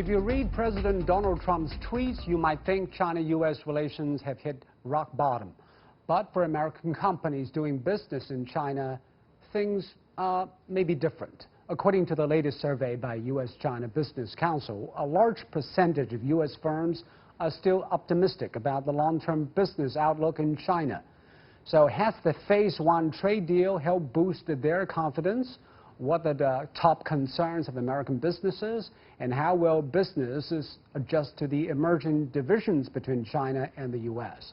If you read President Donald Trump's tweets, you might think China-U.S. relations have hit rock bottom. But for American companies doing business in China, things may be different. According to the latest survey by U.S. China Business Council, a large percentage of U.S. firms are still optimistic about the long-term business outlook in China. So has the Phase 1 trade deal helped boost their confidence? What are the top concerns of American businesses, and how will businesses adjust to the emerging divisions between China and the U.S.?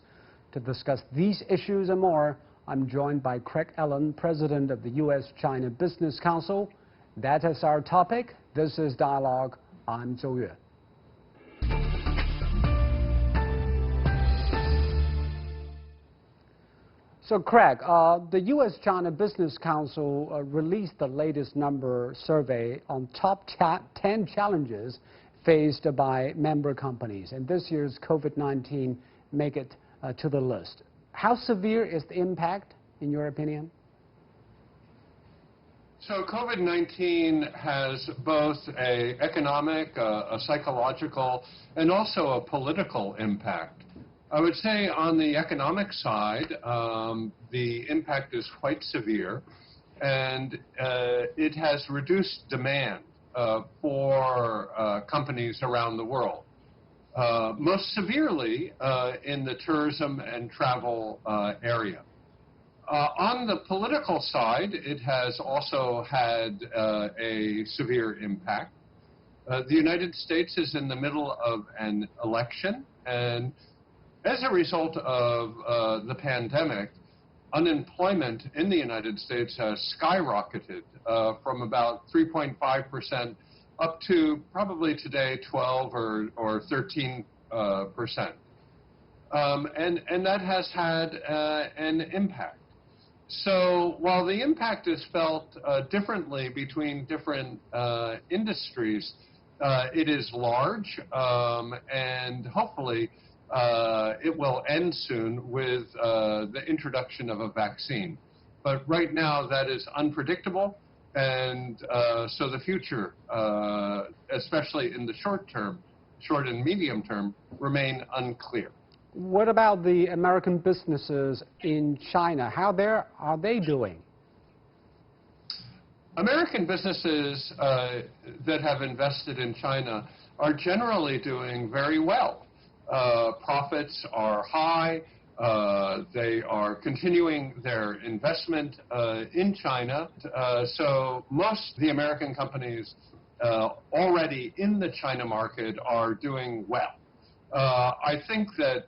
To discuss these issues and more, I'm joined by Craig Allen, President of the U.S. China Business Council. That is our topic. This is Dialogue. I'm Zhou Yue. So, Craig, the U.S. China Business Council released the latest number survey on top 10 challenges faced by member companies, and this year's COVID-19 make it to the list. How severe is the impact, in your opinion? So COVID-19 has both an economic, a psychological, and also a political impact. I would say on the economic side, the impact is quite severe, and it has reduced demand for companies around the world. Most severely in the tourism and travel area. On the political side, it has also had a severe impact. The United States is in the middle of an election, and as a result of the pandemic, unemployment in the United States has skyrocketed from about 3.5% up to probably today 12 or 13%. And that has had an impact. So while the impact is felt differently between different industries, it is large, and hopefully it will end soon with the introduction of a vaccine. But right now that is unpredictable, and so the future, especially in the short and medium term, remain unclear. What about the American businesses in China? How are they doing? American businesses that have invested in China are generally doing very well. Profits are high. They are continuing their investment in China. So most of the American companies already in the China market are doing well. I think that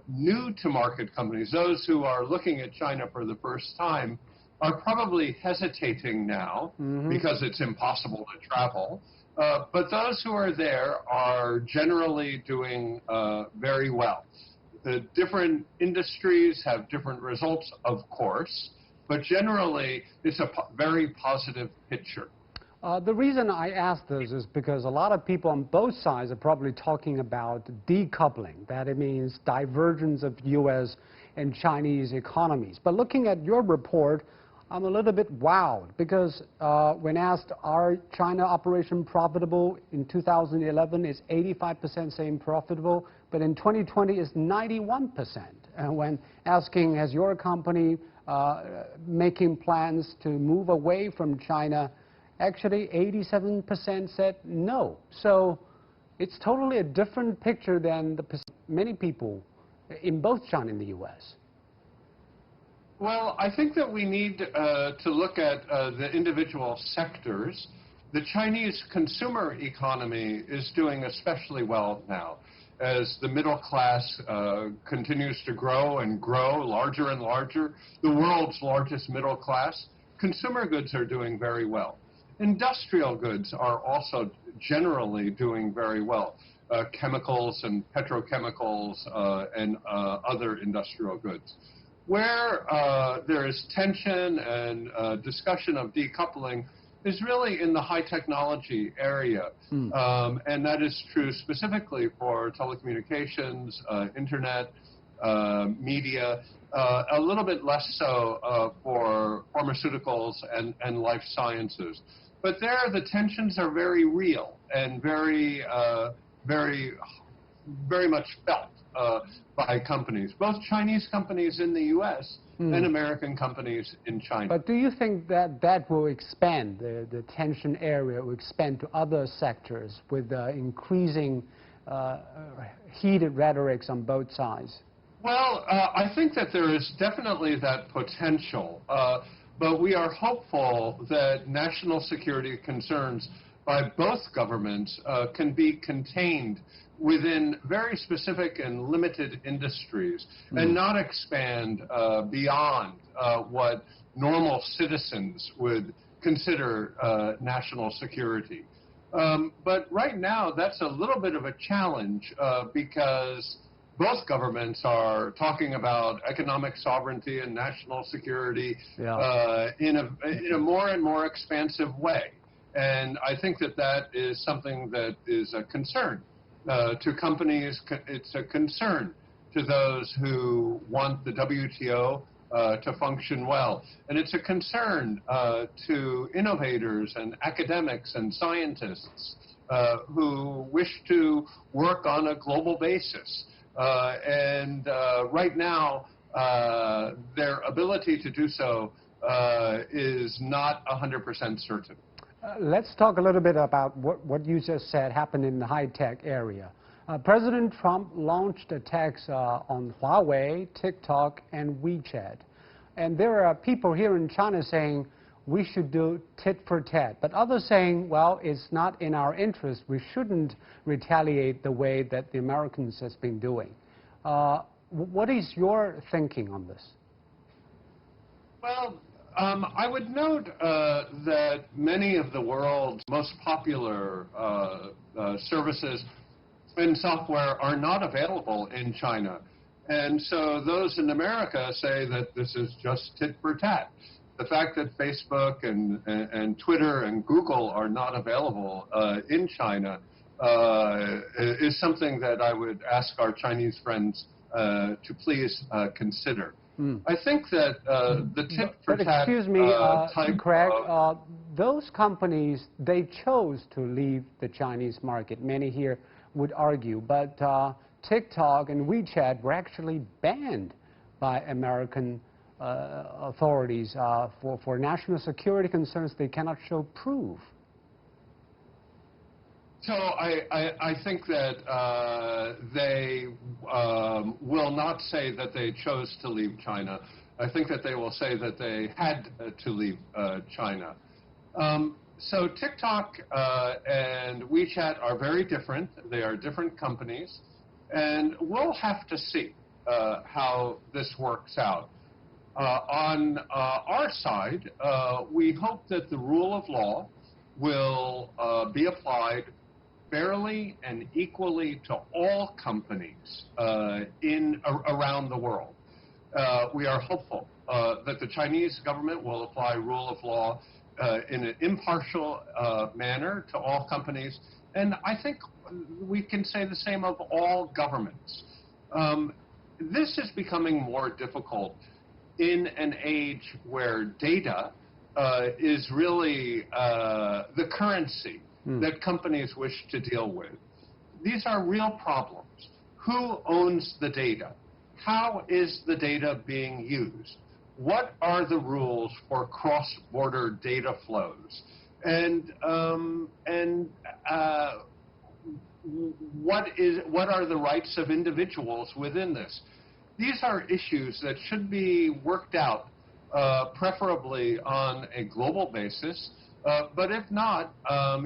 new to market companies, those who are looking at China for the first time, are probably hesitating now because it's impossible to travel. But those who are there are generally doing very well. The different industries have different results, of course, but generally it's a very positive picture. The reason I ask this is because a lot of people on both sides are probably talking about decoupling. That it means divergence of U.S. and Chinese economies. But looking at your report, I'm a little bit wowed because when asked, are China operation profitable in 2011, it's 85% saying profitable, but in 2020 it's 91%. And when asking, has your company making plans to move away from China, actually 87% said no. So it's totally a different picture than many people in both China and the U.S. Well, I think that we need to look at the individual sectors. The Chinese consumer economy is doing especially well now. As the middle class continues to grow and grow larger and larger, the world's largest middle class, consumer goods are doing very well. Industrial goods are also generally doing very well. Chemicals and petrochemicals and other industrial goods. Where there is tension and discussion of decoupling is really in the high technology area. And that is true specifically for telecommunications, internet, media, a little bit less so for pharmaceuticals and life sciences. But there the tensions are very real. and very, very much felt by companies, both Chinese companies in the U.S. and American companies in China. But do you think that that will expand, the tension area will expand to other sectors with increasing heated rhetorics on both sides? Well, I think that there is definitely that potential, but we are hopeful that national security concerns by both governments can be contained within very specific and limited industries and not expand beyond what normal citizens would consider national security. But right now, that's a little bit of a challenge because both governments are talking about economic sovereignty and national security in a more and more expansive way. And I think that that is something that is a concern to companies. It's a concern to those who want the WTO to function well. And it's a concern to innovators and academics and scientists who wish to work on a global basis. And right now, their ability to do so is not 100% certain. Let's talk a little bit about what you just said happened in the high-tech area. President Trump launched attacks on Huawei, TikTok, and WeChat. And there are people here in China saying we should do tit for tat, but others saying, well, it's not in our interest. We shouldn't retaliate the way that the Americans has been doing. What is your thinking on this? Well, I would note that many of the world's most popular services and software are not available in China. And so those in America say that this is just tit for tat. The fact that Facebook and Twitter and Google are not available in China is something that I would ask our Chinese friends to please consider. I think that the tit for tat excuse me, Craig, those companies, they chose to leave the Chinese market. Many here would argue, but TikTok and WeChat were actually banned by American authorities for national security concerns they cannot show proof. So I think that they will not say that they chose to leave China. I think that they will say that they had to leave China. So TikTok and WeChat are very different. They are different companies. And we'll have to see how this works out. On our side, we hope that the rule of law will be applied fairly and equally to all companies around the world. We are hopeful that the Chinese government will apply rule of law in an impartial manner to all companies. And I think we can say the same of all governments. This is becoming more difficult in an age where data is really the currency that companies wish to deal with. These are real problems. Who owns the data? How is the data being used? What are the rules for cross-border data flows? And what are the rights of individuals within this? These are issues that should be worked out preferably on a global basis. But if not,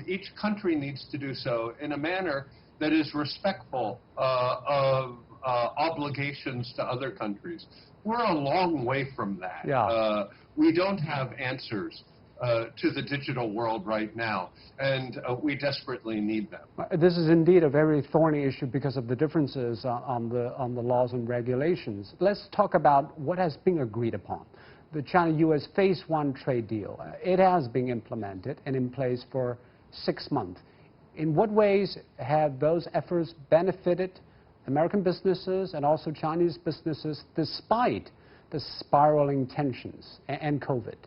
each country needs to do so in a manner that is respectful of obligations to other countries. We're a long way from that. Yeah. We don't have answers to the digital world right now, and we desperately need them. This is indeed a very thorny issue because of the differences on the laws and regulations. Let's talk about what has been agreed upon. The China-U.S. Phase 1 trade deal. It has been implemented and in place for 6 months. In what ways have those efforts benefited American businesses and also Chinese businesses despite the spiraling tensions and COVID?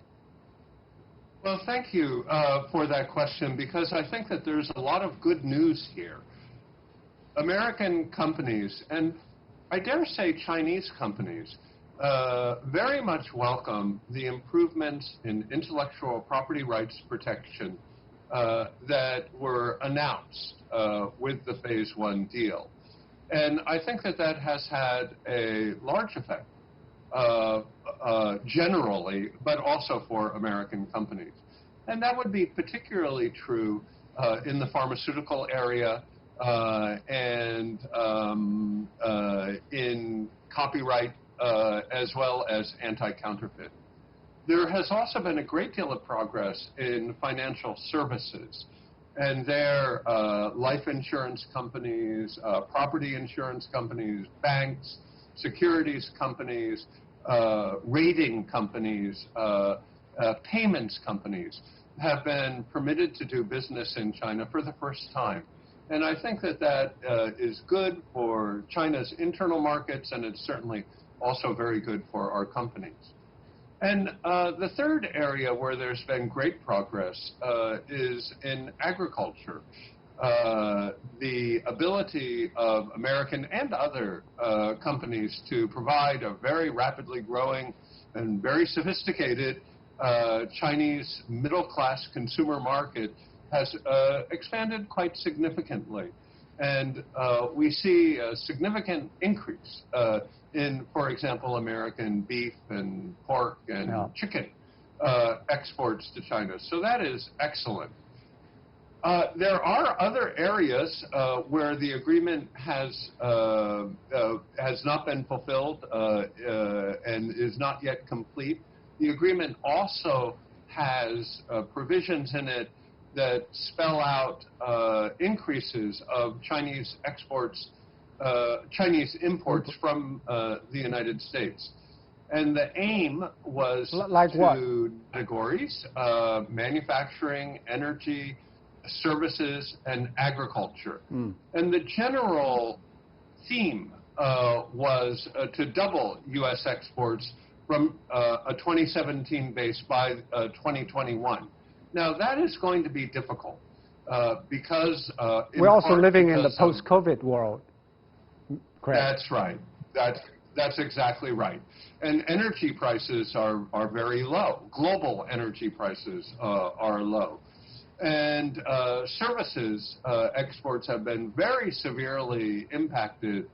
Well, thank you for that question, because I think that there's a lot of good news here. American companies, and I dare say Chinese companies, very much welcome the improvements in intellectual property rights protection that were announced with the Phase 1 deal. And I think that that has had a large effect generally, but also for American companies. And that would be particularly true in the pharmaceutical area and in copyright as well as anti-counterfeit. There has also been a great deal of progress in financial services, and there life insurance companies, property insurance companies, banks, securities companies, rating companies, payments companies have been permitted to do business in China for the first time. And I think that that is good for China's internal markets, and it's certainly also very good for our companies. And the third area where there's been great progress is in agriculture. The ability of American and other companies to provide a very rapidly growing and very sophisticated Chinese middle-class consumer market has expanded quite significantly. And we see a significant increase in, for example, American beef and pork and chicken exports to China. So that is excellent. There are other areas where the agreement has not been fulfilled and is not yet complete. The agreement also has provisions in it that spell out increases of Chinese exports, Chinese imports from the United States. And the aim was like what? Categories, manufacturing, energy, services, and agriculture. And the general theme was to double U.S. exports from a 2017 base by 2021. Now, that is going to be difficult because... we're also living in the post-COVID world, correct? That's right. That's exactly right. And energy prices are very low. Global energy prices are low. And services exports have been very severely impacted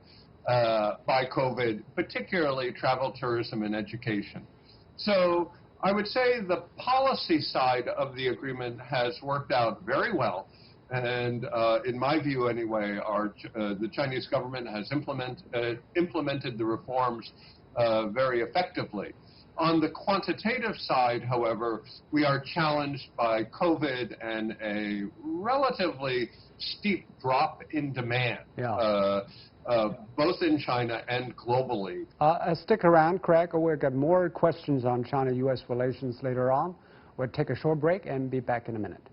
by COVID, particularly travel, tourism, and education. So I would say the policy side of the agreement has worked out very well. And in my view, anyway, the Chinese government has implemented the reforms very effectively. On the quantitative side, however, we are challenged by COVID and a relatively steep drop in demand, both in China and globally. Stick around, Craig. We'll get more questions on China-U.S. relations later on. We'll take a short break and be back in a minute.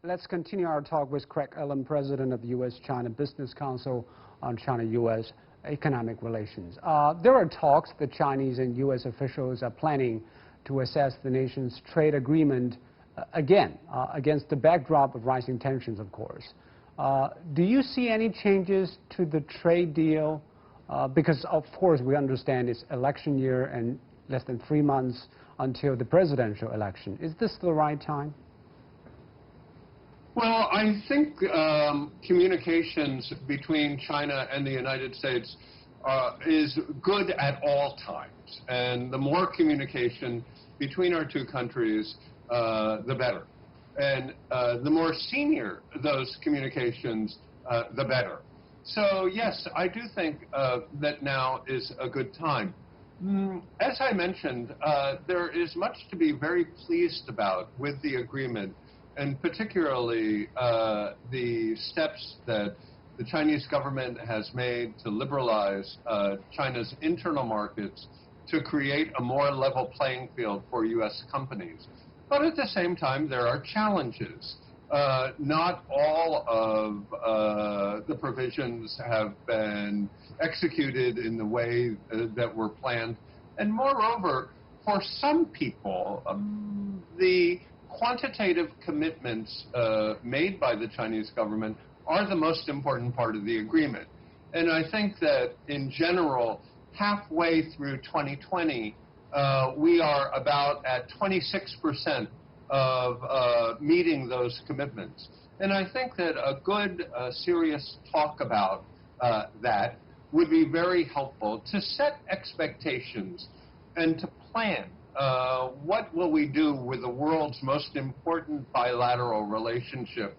Let's continue our talk with Craig Ellen, President of the U.S. China Business Council, on China-U.S. economic relations. There are talks that Chinese and U.S. officials are planning to assess the nation's trade agreement again, against the backdrop of rising tensions, of course. Do you see any changes to the trade deal? Because, of course, we understand it's election year and less than 3 months until the presidential election. Is this the right time? Well, I think communications between China and the United States is good at all times. And the more communication between our two countries, the better. And the more senior those communications, the better. So, yes, I do think that now is a good time. As I mentioned, there is much to be very pleased about with the agreement, and particularly the steps that the Chinese government has made to liberalize China's internal markets to create a more level playing field for U.S. companies. But at the same time, there are challenges. Not all of the provisions have been executed in the way that were planned. And moreover, for some people, the quantitative commitments made by the Chinese government are the most important part of the agreement. And I think that in general, halfway through 2020, we are about at 26% of meeting those commitments. And I think that a good, serious talk about that would be very helpful to set expectations and to plan what will we do with the world's most important bilateral relationship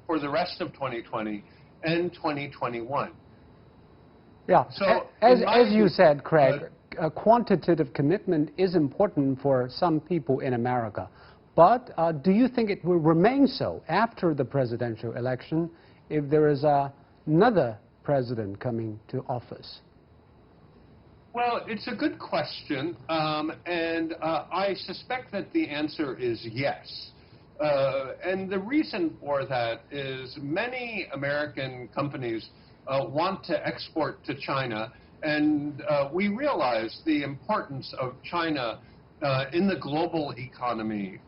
for the rest of 2020 and 2021. Yeah, so as you said, Craig, a quantitative commitment is important for some people in America. But do you think it will remain so after the presidential election if there is another president coming to office? Well, it's a good question, and I suspect that the answer is yes. And the reason for that is many American companies want to export to China, and we realize the importance of China in the global economy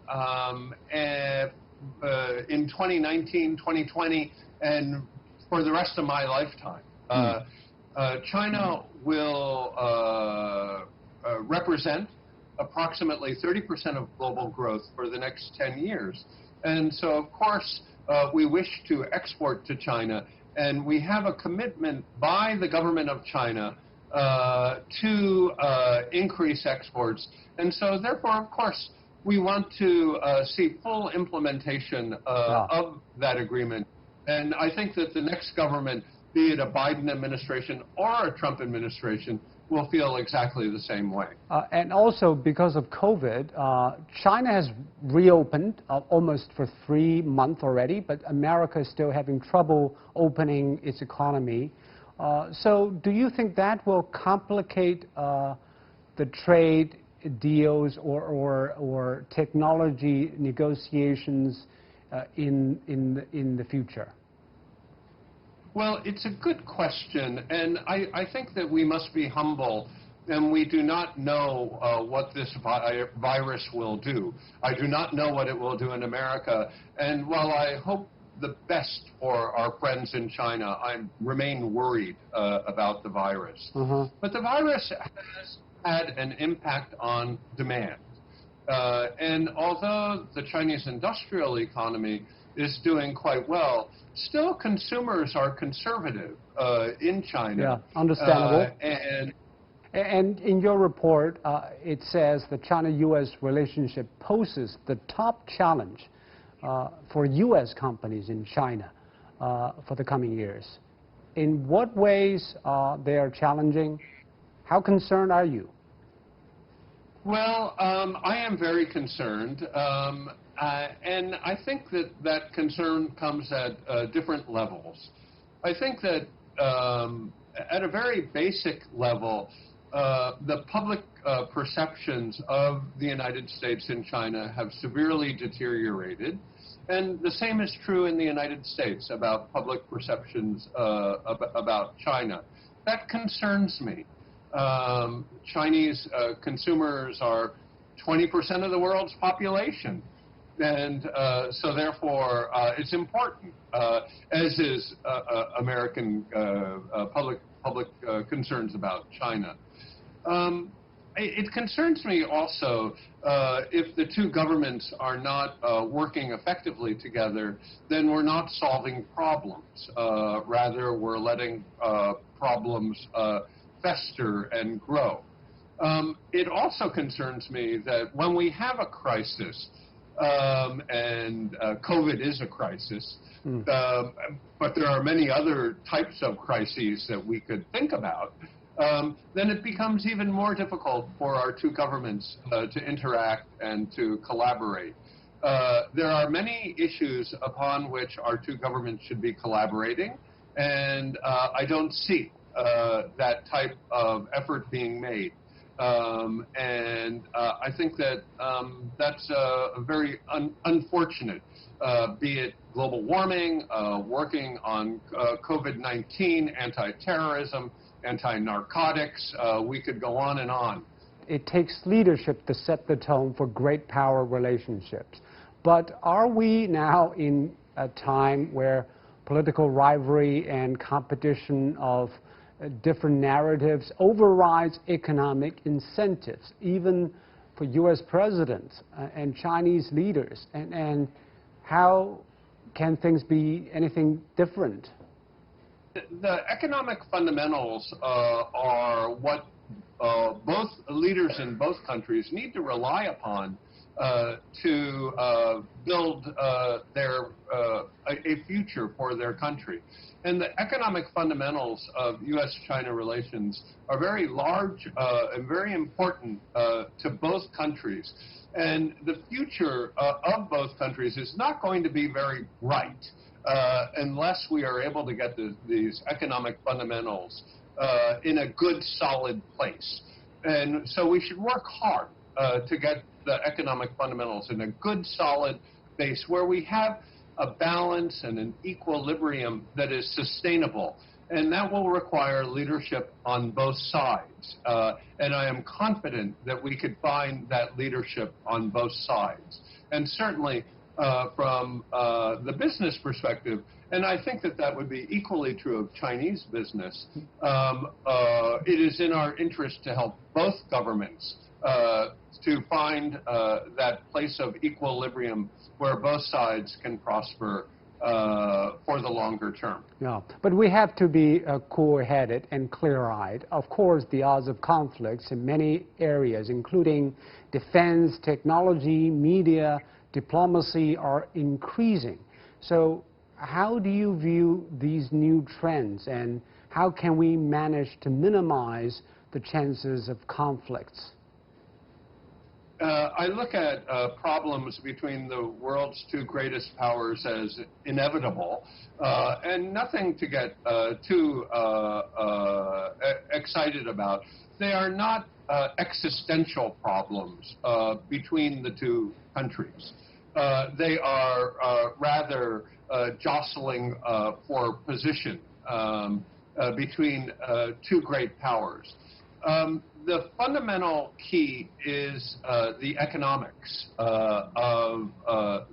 in 2019, 2020, and for the rest of my lifetime. China will represent approximately 30% of global growth for the next 10 years. And so, of course, we wish to export to China, and we have a commitment by the government of China to increase exports. And so, therefore, of course, we want to see full implementation of that agreement. And I think that the next government, be it a Biden administration or a Trump administration, will feel exactly the same way. And also, because of COVID, China has reopened almost for 3 months already, but America is still having trouble opening its economy. So do you think that will complicate the trade deals or technology negotiations in the future? Well, it's a good question, and I think that we must be humble, and we do not know what this virus will do. I do not know what it will do in America, and while I hope the best for our friends in China, I remain worried about the virus. But the virus has had an impact on demand. And although the Chinese industrial economy is doing quite well, still consumers are conservative in China. Yeah, understandable. And in your report, it says the China-U.S. relationship poses the top challenge for U.S. companies in China for the coming years. In what ways they are challenging? How concerned are you? Well, I am very concerned, and I think that that concern comes at different levels. I think that at a very basic level, the public perceptions of the United States and China have severely deteriorated, and the same is true in the United States about public perceptions about China. That concerns me. Chinese consumers are 20% of the world's population, and so therefore it's important, as is American public concerns about China. It concerns me also if the two governments are not working effectively together, then we're not solving problems. Rather, we're letting problems fester and grow. It also concerns me that when we have a crisis, and COVID is a crisis, but there are many other types of crises that we could think about, then it becomes even more difficult for our two governments to interact and to collaborate. There are many issues upon which our two governments should be collaborating, and I don't see that type of effort being made. And I think that that's very unfortunate, be it global warming, working on COVID-19, anti-terrorism, anti-narcotics. We could go on and on. It takes leadership to set the tone for great power relationships. But are we now in a time where political rivalry and competition of different narratives overrides economic incentives, even for U.S. presidents and Chinese leaders? And how can things be anything different? The economic fundamentals are what both leaders in both countries need to rely upon to build a future for their country. And the economic fundamentals of U.S.-China relations are very large and very important to both countries. And the future of both countries is not going to be very bright unless we are able to get these economic fundamentals in a good, solid place. And so we should work hard to get the economic fundamentals in a good, solid base where we have a balance and an equilibrium that is sustainable. And that will require leadership on both sides. And I am confident that we could find that leadership on both sides. And certainly from the business perspective, and I think that that would be equally true of Chinese business, it is in our interest to help both governments to find that place of equilibrium where both sides can prosper for the longer term. Yeah, but we have to be cool-headed and clear-eyed. Of course, the odds of conflicts in many areas, including defense, technology, media, diplomacy, are increasing. So how do you view these new trends, and how can we manage to minimize the chances of conflicts? I look at problems between the world's two greatest powers as inevitable, and nothing to get too excited about. They are not existential problems between the two countries. They are rather jostling for position between two great powers. The fundamental key is the economics of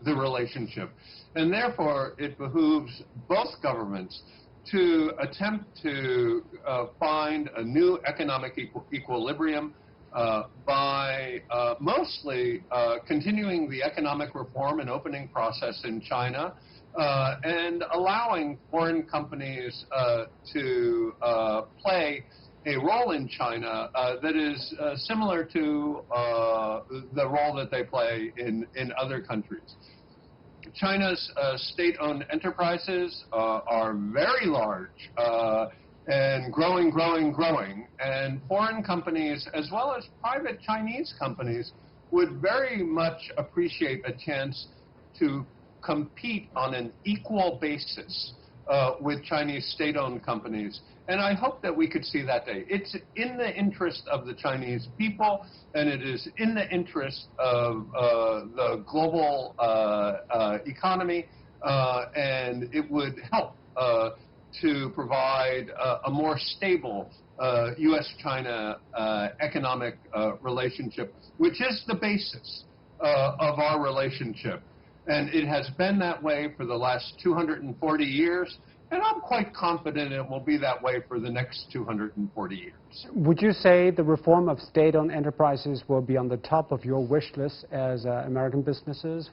the relationship, and therefore it behooves both governments to attempt to find a new economic equilibrium by mostly continuing the economic reform and opening process in China, and allowing foreign companies to play a role in China that is similar to the role that they play in other countries. China's state-owned enterprises are very large and growing, and foreign companies as well as private Chinese companies would very much appreciate a chance to compete on an equal basis with Chinese state-owned companies. And I hope that we could see that day. It's in the interest of the Chinese people, and it is in the interest of the global economy, and it would help to provide a more stable U.S.-China economic relationship, which is the basis of our relationship. And it has been that way for the last 240 years, and I'm quite confident it will be that way for the next 240 years. Would you say the reform of state-owned enterprises will be on the top of your wish list as American businesses?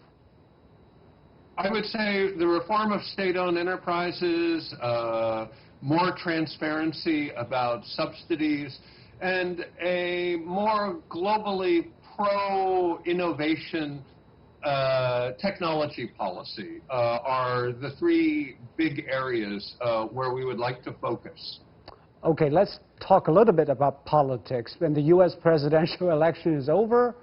I would say the reform of state-owned enterprises, more transparency about subsidies, and a more globally pro-innovation technology policy are the three big areas where we would like to focus. Okay, let's talk a little bit about politics. When the U.S. presidential election is over,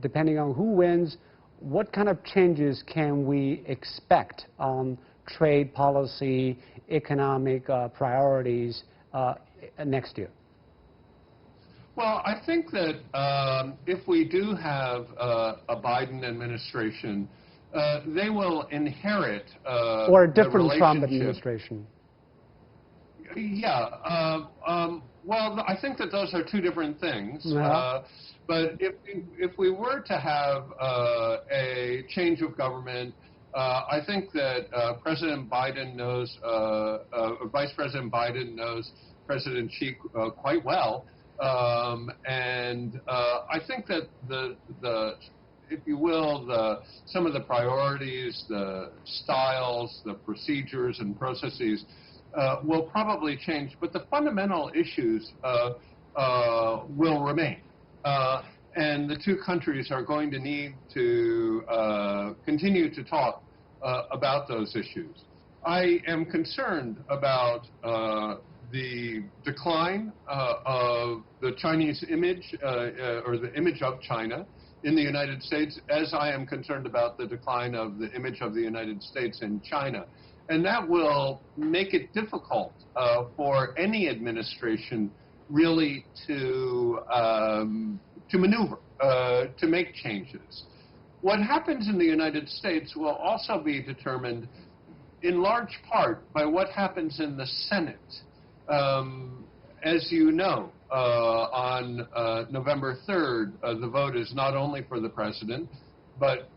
depending on who wins, what kind of changes can we expect on trade policy, economic priorities next year? Well, I think that if we do have a Biden administration, they will inherit or a different Trump administration. Yeah. Well, I think that those are two different things. Yeah. But if we were to have a change of government, I think that President Biden knows, Vice President Biden knows President Xi quite well, and I think that if you will, some of the priorities, the styles, the procedures and processes will probably change, but the fundamental issues will remain. And the two countries are going to need to continue to talk about those issues. I am concerned about the decline of the Chinese image, or the image of China in the United States, as I am concerned about the decline of the image of the United States in China. And that will make it difficult for any administration really to maneuver, to make changes. What happens in the United States will also be determined in large part by what happens in the Senate. As you know, on November 3rd, the vote is not only for the president, but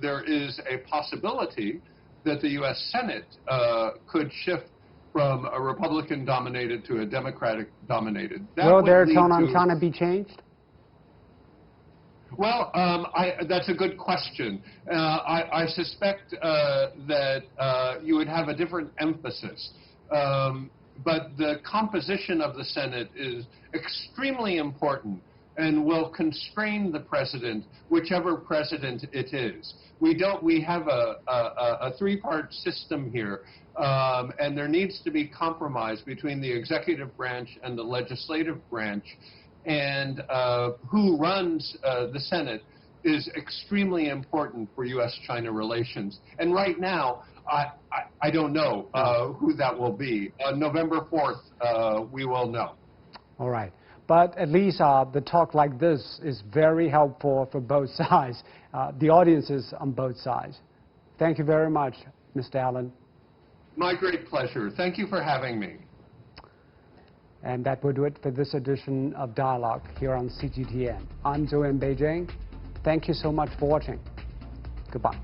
there is a possibility that the U.S. Senate could shift from a Republican-dominated to a Democratic-dominated. Will their tone on China be changed? Well, that's a good question. I suspect that you would have a different emphasis. But the composition of the Senate is extremely important and will constrain the president, whichever president it is. We have a three-part system here, and there needs to be compromise between the executive branch and the legislative branch. And who runs the Senate is extremely important for U.S.-China relations. And right now, I don't know who that will be. On November 4th, we will know. All right. But at least the talk like this is very helpful for both sides, the audiences on both sides. Thank you very much, Mr. Allen. My great pleasure. Thank you for having me. And that will do it for this edition of Dialogue here on CGTN. I'm Joe in Beijing. Thank you so much for watching. Goodbye.